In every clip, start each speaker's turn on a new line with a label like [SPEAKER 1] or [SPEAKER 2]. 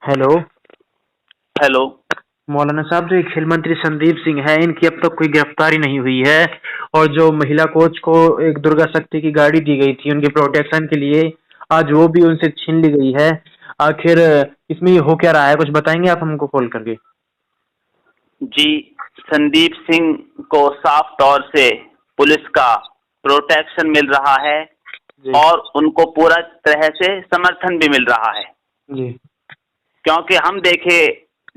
[SPEAKER 1] Hello.
[SPEAKER 2] Hello.
[SPEAKER 1] मौलाना साहब, जो ये खेल मंत्री संदीप सिंह है, इनकी अब तक कोई गिरफ्तारी नहीं हुई है। और जो महिला कोच को एक दुर्गा शक्ति की गाड़ी दी गई थी उनके प्रोटेक्शन के लिए, आज वो भी उनसे छीन ली गई है। आखिर इसमें ये हो क्या रहा है, कुछ बताएंगे आप हमको कॉल करके?
[SPEAKER 2] जी, संदीप सिंह को साफ तौर से पुलिस का प्रोटेक्शन मिल रहा है
[SPEAKER 1] जी।
[SPEAKER 2] और उनको पूरा तरह से समर्थन भी मिल रहा है,
[SPEAKER 1] जी।
[SPEAKER 2] क्योंकि हम देखे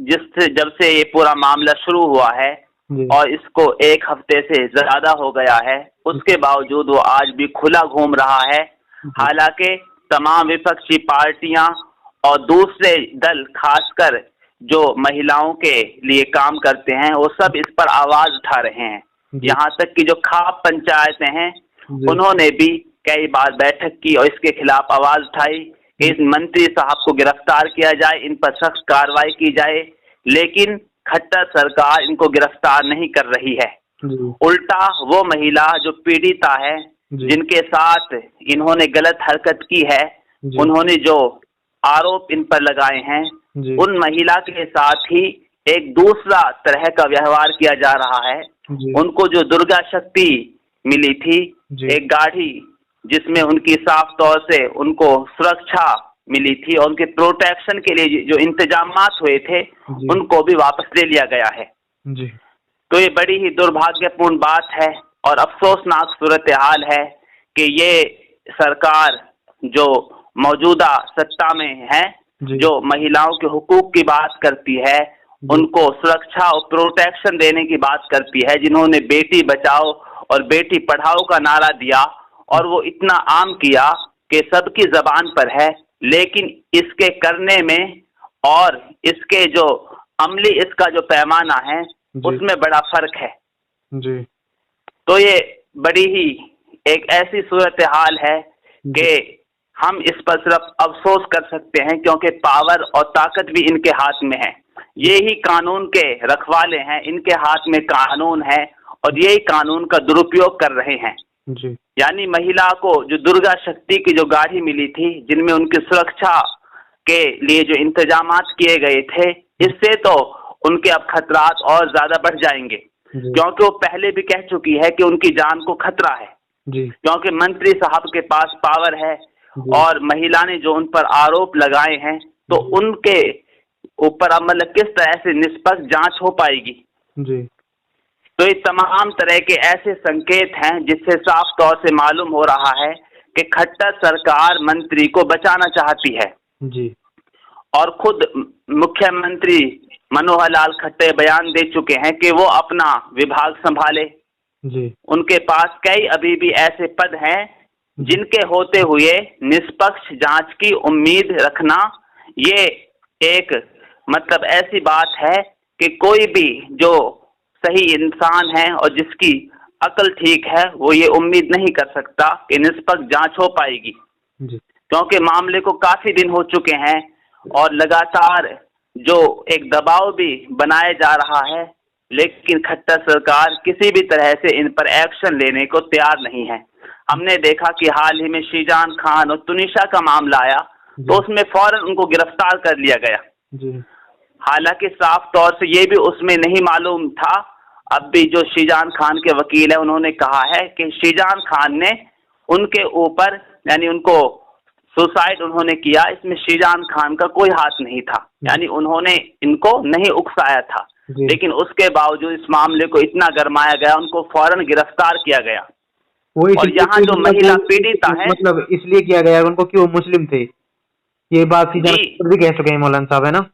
[SPEAKER 2] जब से ये पूरा मामला शुरू हुआ है
[SPEAKER 1] जी।
[SPEAKER 2] और इसको एक हफ्ते से ज्यादा हो गया है, उसके बावजूद वो आज भी खुला घूम रहा है।
[SPEAKER 1] जी।
[SPEAKER 2] हालांकि तमाम विपक्षी पार्टियां और दूसरे दल, खासकर जो महिलाओं के लिए काम करते हैं, वो सब इस पर आवाज उठा रहे हैं।
[SPEAKER 1] जी।
[SPEAKER 2] यहाँ तक कि जो खाप पंचायतें हैं,
[SPEAKER 1] जी।
[SPEAKER 2] उन्होंने भी कई बार बैठक की और इसके खिलाफ आवाज उठाई कि इस मंत्री साहब को गिरफ्तार किया जाए, इन पर सख्त कार्रवाई की जाए। लेकिन खट्टर सरकार इनको गिरफ्तार नहीं कर रही है।
[SPEAKER 1] जी।
[SPEAKER 2] उल्टा वो महिला जो पीड़िता है,
[SPEAKER 1] जी।
[SPEAKER 2] जिनके साथ इन्होंने गलत हरकत की है,
[SPEAKER 1] जी।
[SPEAKER 2] उन्होंने जो आरोप इन पर लगाए हैं,
[SPEAKER 1] जी।
[SPEAKER 2] उन महिला के साथ ही एक दूसरा तरह का व्यवहार किया जा रहा है।
[SPEAKER 1] जी।
[SPEAKER 2] उनको जो दुर्गा शक्ति मिली थी,
[SPEAKER 1] जी।
[SPEAKER 2] एक गाड़ी जिसमें उनकी साफ तौर से उनको सुरक्षा मिली थी और उनके प्रोटेक्शन के लिए जो इंतजामात हुए थे,
[SPEAKER 1] जी।
[SPEAKER 2] उनको भी वापस ले लिया गया है।
[SPEAKER 1] जी।
[SPEAKER 2] तो ये बड़ी ही दुर्भाग्यपूर्ण बात है और अफसोसनाक सूरत हाल है कि ये सरकार जो मौजूदा सत्ता में है,
[SPEAKER 1] जी।
[SPEAKER 2] जो महिलाओं के हुकूक की बात करती है,
[SPEAKER 1] जी।
[SPEAKER 2] उनको सुरक्षा और प्रोटेक्शन देने की बात करती है, जिन्होंने बेटी बचाओ और बेटी पढ़ाओ का नारा दिया और वो इतना आम किया कि सबकी जबान पर है, लेकिन इसके करने में और इसके जो अमली इसका जो पैमाना है,
[SPEAKER 1] जी।
[SPEAKER 2] उसमें बड़ा फर्क है।
[SPEAKER 1] जी।
[SPEAKER 2] तो ये बड़ी ही एक ऐसी सूरत हाल है कि हम इस पर सिर्फ अफसोस कर सकते हैं, क्योंकि पावर और ताकत भी इनके हाथ में है। ये ही कानून के रखवाले हैं, इनके हाथ में कानून है और यही कानून का दुरुपयोग कर रहे हैं।
[SPEAKER 1] जी।
[SPEAKER 2] यानी महिला को जो दुर्गा शक्ति की जो गाड़ी मिली थी, जिनमें उनकी सुरक्षा के लिए जो इंतजामात किए गए थे, इससे तो उनके अब खतरात और ज्यादा बढ़ जाएंगे, क्योंकि वो पहले भी कह चुकी है कि उनकी जान को खतरा है।
[SPEAKER 1] जी।
[SPEAKER 2] क्योंकि मंत्री साहब के पास पावर है और महिला ने जो उन पर आरोप लगाए हैं, तो उनके ऊपर अब मतलब किस तरह से निष्पक्ष जांच हो पाएगी।
[SPEAKER 1] जी।
[SPEAKER 2] तो ये तमाम तरह के ऐसे संकेत हैं जिससे साफ तौर से मालूम हो रहा है कि खट्टर सरकार मंत्री को बचाना चाहती है।
[SPEAKER 1] जी।
[SPEAKER 2] और खुद मुख्यमंत्री मनोहर लाल खट्टर बयान दे चुके हैं कि वो अपना विभाग संभाले।
[SPEAKER 1] जी।
[SPEAKER 2] उनके पास कई अभी भी ऐसे पद हैं जिनके होते हुए निष्पक्ष जांच की उम्मीद रखना, ये एक मतलब ऐसी बात है कि कोई भी जो सही इंसान है और जिसकी अकल ठीक है, वो ये उम्मीद नहीं कर सकता कि निष्पक्ष जांच हो पाएगी।
[SPEAKER 1] जी।
[SPEAKER 2] क्योंकि मामले को काफी दिन हो चुके हैं और लगातार जो एक दबाव भी बनाया जा रहा है, लेकिन खट्टर सरकार किसी भी तरह से इन पर एक्शन लेने को तैयार नहीं है। हमने देखा कि हाल ही में शीजान खान और तुनिशा का मामला आया, तो उसमें फौरन उनको गिरफ्तार कर लिया गया।
[SPEAKER 1] जी।
[SPEAKER 2] हालांकि साफ तौर से ये भी उसमें नहीं मालूम था। अब भी जो शीजान खान के वकील है, उन्होंने कहा है कि शीजान खान ने उनके ऊपर, यानी उनको सुसाइड उन्होंने किया, इसमें शीजान खान का कोई हाथ नहीं था, यानी उन्होंने इनको नहीं उकसाया था। लेकिन उसके बावजूद इस मामले को इतना गरमाया गया, उनको फौरन गिरफ्तार किया गया। और यहाँ जो महिला पीड़िता है,
[SPEAKER 1] मतलब इसलिए किया गया उनको कि वो मुस्लिम थे, ये बात भी कह चुके हैं मौलाना साहब, है ना?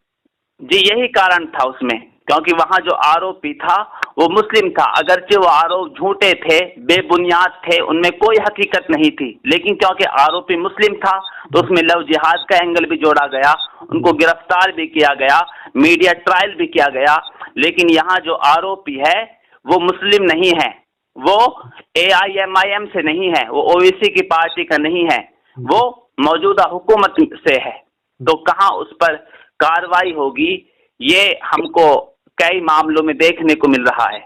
[SPEAKER 2] जी, यही कारण था उसमें, क्योंकि वहां जो आरोपी था वो मुस्लिम था। अगरचे वो आरोप झूठे थे, बेबुनियाद थे, उनमें कोई हकीकत नहीं थी, लेकिन क्योंकि आरोपी मुस्लिम था तो उसमें लव जिहाद का एंगल भी जोड़ा गया, उनको गिरफ्तार भी किया गया, मीडिया ट्रायल भी किया गया। लेकिन यहाँ जो आरोपी है वो मुस्लिम नहीं है, वो AIMIM से नहीं है, वो OVC की पार्टी का नहीं है, वो मौजूदा हुकूमत से है। तो कहाँ उस पर कार्रवाई होगी, ये हमको कई मामलों में देखने को मिल रहा है।